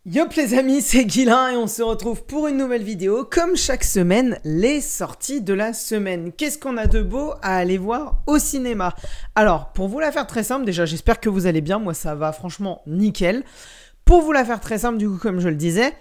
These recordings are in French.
Yop les amis, c'est Guilain et on se retrouve pour une nouvelle vidéo. Comme chaque semaine, les sorties de la semaine. Qu'est-ce qu'on a de beau à aller voir au cinéma? Alors, pour vous la faire très simple, déjà j'espère que vous allez bien, moi ça va franchement nickel. Pour vous la faire très simple, du coup comme je le disais,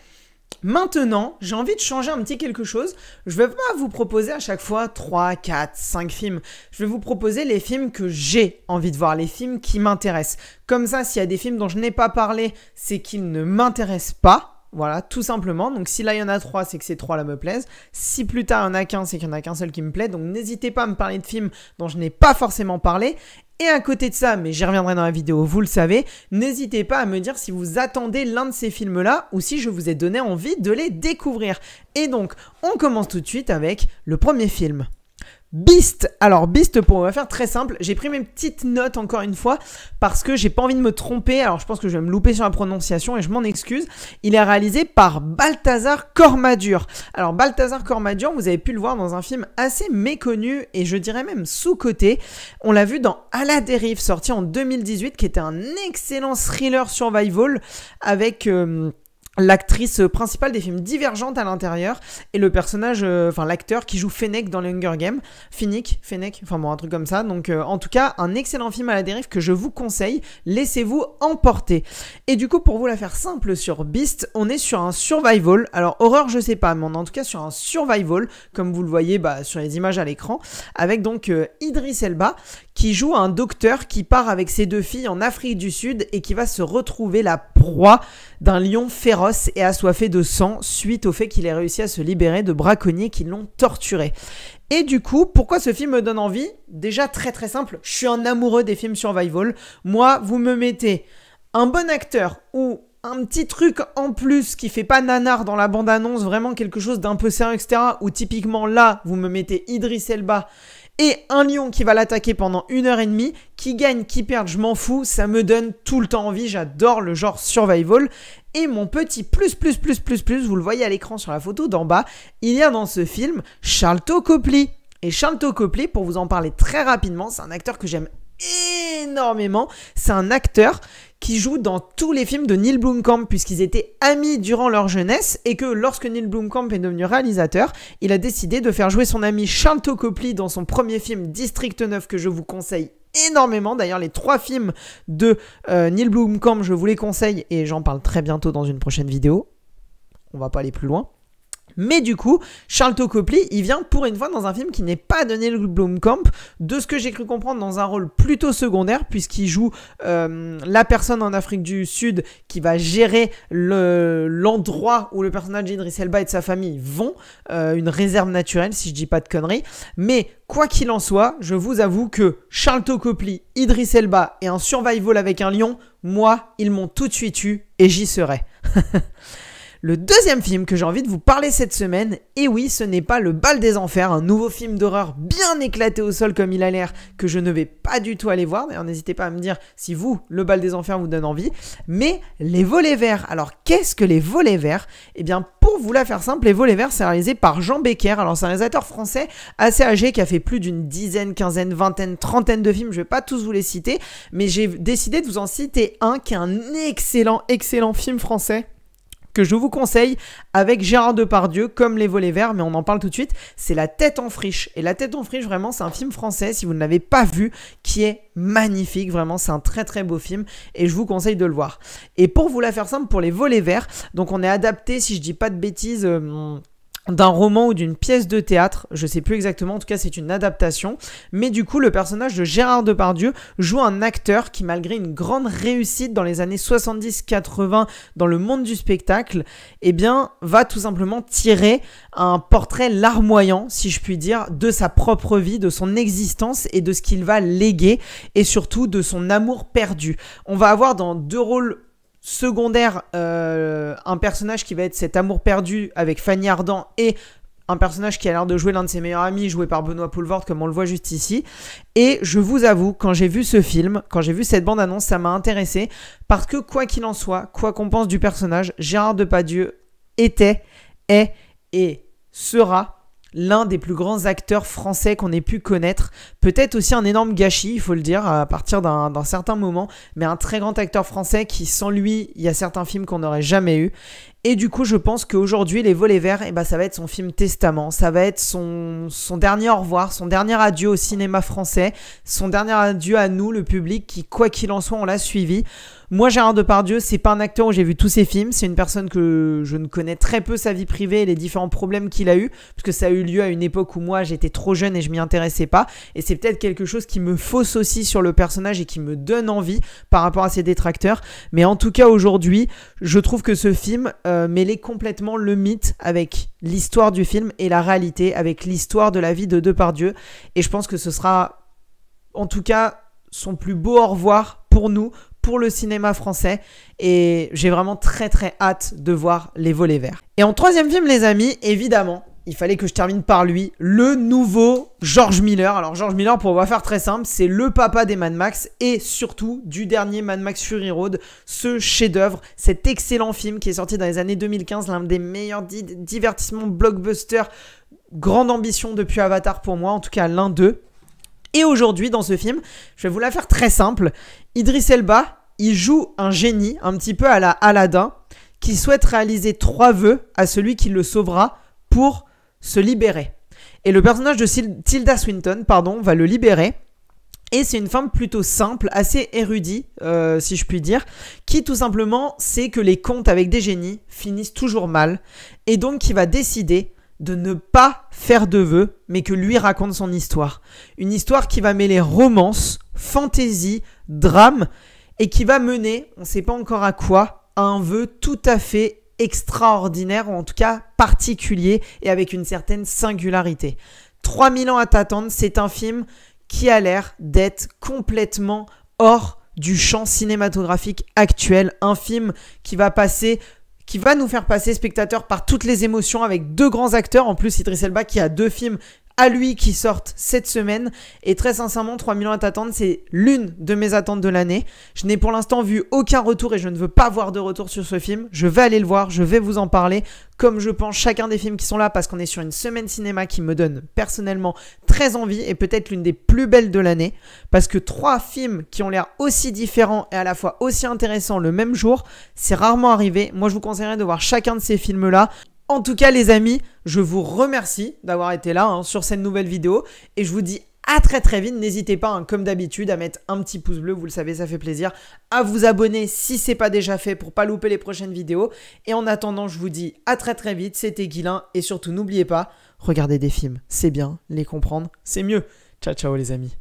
maintenant, j'ai envie de changer un petit quelque chose. Je ne vais pas vous proposer à chaque fois 3, 4, 5 films. Je vais vous proposer les films que j'ai envie de voir, les films qui m'intéressent. Comme ça, s'il y a des films dont je n'ai pas parlé, c'est qu'ils ne m'intéressent pas. Voilà, tout simplement. Donc si là il y en a 3, c'est que ces 3 là me plaisent. Si plus tard il y en a qu'un, c'est qu'il n'y en a qu'un seul qui me plaît. Donc n'hésitez pas à me parler de films dont je n'ai pas forcément parlé. Et à côté de ça, mais j'y reviendrai dans la vidéo, vous le savez, n'hésitez pas à me dire si vous attendez l'un de ces films-là ou si je vous ai donné envie de les découvrir. Et donc, on commence tout de suite avec le premier film. Beast. Alors Beast, pour me faire très simple, j'ai pris mes petites notes encore une fois parce que j'ai pas envie de me tromper. Alors je pense que je vais me louper sur la prononciation et je m'en excuse. Il est réalisé par Balthazar Kormadur. Alors Balthazar Kormadur, vous avez pu le voir dans un film assez méconnu et je dirais même sous-coté. On l'a vu dans À la dérive, sorti en 2018, qui était un excellent thriller survival avec l'actrice principale des films Divergente à l'intérieur et le personnage, l'acteur qui joue Fennec dans les Hunger Games. Fennec, enfin bon, un truc comme ça. Donc en tout cas, un excellent film à la dérive que je vous conseille. Laissez-vous emporter. Et du coup, pour vous la faire simple sur Beast, on est sur un survival. Alors horreur, je sais pas, mais on est en tout cas sur un survival, comme vous le voyez sur les images à l'écran, avec donc Idris Elba, qui joue un docteur qui part avec ses 2 filles en Afrique du Sud et qui va se retrouver la proie d'un lion féroce et assoiffé de sang suite au fait qu'il ait réussi à se libérer de braconniers qui l'ont torturé. Et du coup, pourquoi ce film me donne envie? Déjà très très simple, je suis un amoureux des films survival. Moi, vous me mettez un bon acteur ou un petit truc en plus qui fait pas nanar dans la bande-annonce, vraiment quelque chose d'un peu sérieux, etc. Ou typiquement là, vous me mettez Idris Elba et un lion qui va l'attaquer pendant 1h30, qui gagne, qui perd, je m'en fous, ça me donne tout le temps envie, j'adore le genre survival. Et mon petit plus, vous le voyez à l'écran sur la photo d'en bas, il y a dans ce film Sharlto Copley. Et Sharlto Copley, pour vous en parler très rapidement, c'est un acteur que j'aime énormément. C'est un acteur qui joue dans tous les films de Neil Blomkamp puisqu'ils étaient amis durant leur jeunesse et que lorsque Neil Blomkamp est devenu réalisateur, il a décidé de faire jouer son ami Sharlto Copley dans son premier film District 9 que je vous conseille énormément. D'ailleurs, les 3 films de Neil Blomkamp, je vous les conseille et j'en parle très bientôt dans une prochaine vidéo. On va pas aller plus loin. Mais du coup, Sharlto Copley, il vient pour une fois dans un film qui n'est pas de Neil Blomkamp, de ce que j'ai cru comprendre dans un rôle plutôt secondaire, puisqu'il joue la personne en Afrique du Sud qui va gérer l'endroit où le personnage d'Idris Elba et de sa famille vont, une réserve naturelle si je dis pas de conneries. Mais quoi qu'il en soit, je vous avoue que Sharlto Copley, Idris Elba et un survival avec un lion, moi, ils m'ont tout de suite eu et j'y serai. Le deuxième film que j'ai envie de vous parler cette semaine, et oui, ce n'est pas Le Bal des Enfers, un nouveau film d'horreur bien éclaté au sol comme il a l'air, que je ne vais pas du tout aller voir. D'ailleurs, n'hésitez pas à me dire si vous, Le Bal des Enfers vous donne envie. Mais Les Volets Verts. Alors, qu'est-ce que Les Volets Verts? Eh bien, pour vous la faire simple, Les Volets Verts, c'est réalisé par Jean Becker. Alors, c'est un réalisateur français assez âgé qui a fait plus d'une dizaine, quinzaine, vingtaine, trentaine de films. Je ne vais pas tous vous les citer, mais j'ai décidé de vous en citer un qui est un excellent film français que je vous conseille avec Gérard Depardieu comme Les Volets Verts, mais on en parle tout de suite, c'est La Tête en friche. Et La Tête en friche, vraiment, c'est un film français, si vous ne l'avez pas vu, qui est magnifique, vraiment, c'est un très très beau film et je vous conseille de le voir. Et pour vous la faire simple, pour Les Volets Verts, donc on est adapté, si je dis pas de bêtises, d'un roman ou d'une pièce de théâtre, je sais plus exactement, en tout cas c'est une adaptation, mais du coup le personnage de Gérard Depardieu joue un acteur qui, malgré une grande réussite dans les années 70-80 dans le monde du spectacle, eh bien va tout simplement tirer un portrait larmoyant, si je puis dire, de sa propre vie, de son existence et de ce qu'il va léguer et surtout de son amour perdu. On va avoir dans 2 rôles secondaire, un personnage qui va être cet amour perdu avec Fanny Ardant et un personnage qui a l'air de jouer l'un de ses meilleurs amis, joué par Benoît Poelvoorde comme on le voit juste ici. Et je vous avoue, quand j'ai vu ce film, quand j'ai vu cette bande-annonce, ça m'a intéressé parce que quoi qu'il en soit, quoi qu'on pense du personnage, Gérard Depardieu était, est et sera l'un des plus grands acteurs français qu'on ait pu connaître. Peut-être aussi un énorme gâchis, il faut le dire, à partir d'un certain moment. Mais un très grand acteur français qui, sans lui, il y a certains films qu'on n'aurait jamais eu. Et du coup, je pense qu'aujourd'hui, Les Volets Verts, eh ben, ça va être son film testament. Ça va être son dernier au revoir, son dernier adieu au cinéma français, son dernier adieu à nous, le public, qui, quoi qu'il en soit, on l'a suivi. Moi, Gérard Depardieu, c'est pas un acteur où j'ai vu tous ses films. C'est une personne que je ne connais très peu sa vie privée et les différents problèmes qu'il a eu, parce que ça a eu lieu à une époque où moi, j'étais trop jeune et je m'y intéressais pas. Et c'est peut-être quelque chose qui me fausse aussi sur le personnage et qui me donne envie par rapport à ses détracteurs. Mais en tout cas, aujourd'hui, je trouve que ce film mêlait complètement le mythe avec l'histoire du film et la réalité, avec l'histoire de la vie de Depardieu. Et je pense que ce sera, en tout cas, son plus beau au revoir pour nous, pour le cinéma français, et j'ai vraiment très très hâte de voir Les Volets Verts. Et en troisième film, les amis, évidemment, il fallait que je termine par lui, le nouveau George Miller. Alors George Miller, pour vous faire très simple, c'est le papa des Mad Max et surtout du dernier Mad Max Fury Road, ce chef-d'œuvre, cet excellent film qui est sorti dans les années 2015, l'un des meilleurs divertissements blockbusters, grande ambition depuis Avatar pour moi, en tout cas l'un d'eux. Et aujourd'hui, dans ce film, je vais vous la faire très simple. Idris Elba, il joue un génie, un petit peu à la Aladdin, qui souhaite réaliser 3 vœux à celui qui le sauvera pour se libérer. Et le personnage de Tilda Swinton, va le libérer. Et c'est une femme plutôt simple, assez érudite, si je puis dire, qui tout simplement sait que les contes avec des génies finissent toujours mal. Et donc qui va décider de ne pas faire de vœux, mais que lui raconte son histoire. Une histoire qui va mêler romance, fantaisie, drame, et qui va mener, on ne sait pas encore à quoi, à un vœu tout à fait extraordinaire, ou en tout cas particulier, et avec une certaine singularité. 3000 ans à t'attendre, c'est un film qui a l'air d'être complètement hors du champ cinématographique actuel. Un film qui va nous faire passer spectateurs par toutes les émotions avec 2 grands acteurs. En plus, Idris Elba qui a 2 films à lui qui sortent cette semaine. Et très sincèrement, 3000 ans à t'attendre, c'est l'une de mes attentes de l'année. Je n'ai pour l'instant vu aucun retour et je ne veux pas voir de retour sur ce film. Je vais aller le voir, je vais vous en parler. Comme je pense chacun des films qui sont là, parce qu'on est sur une semaine cinéma qui me donne personnellement très envie et peut-être l'une des plus belles de l'année. Parce que 3 films qui ont l'air aussi différents et à la fois aussi intéressants le même jour, c'est rarement arrivé. Moi, je vous conseillerais de voir chacun de ces films-là. En tout cas, les amis, je vous remercie d'avoir été là sur cette nouvelle vidéo et je vous dis à très très vite. N'hésitez pas, comme d'habitude, à mettre un petit pouce bleu, vous le savez, ça fait plaisir, à vous abonner si ce n'est pas déjà fait pour ne pas louper les prochaines vidéos. Et en attendant, je vous dis à très très vite, c'était Guilain et surtout n'oubliez pas, regardez des films, c'est bien, les comprendre, c'est mieux. Ciao ciao les amis.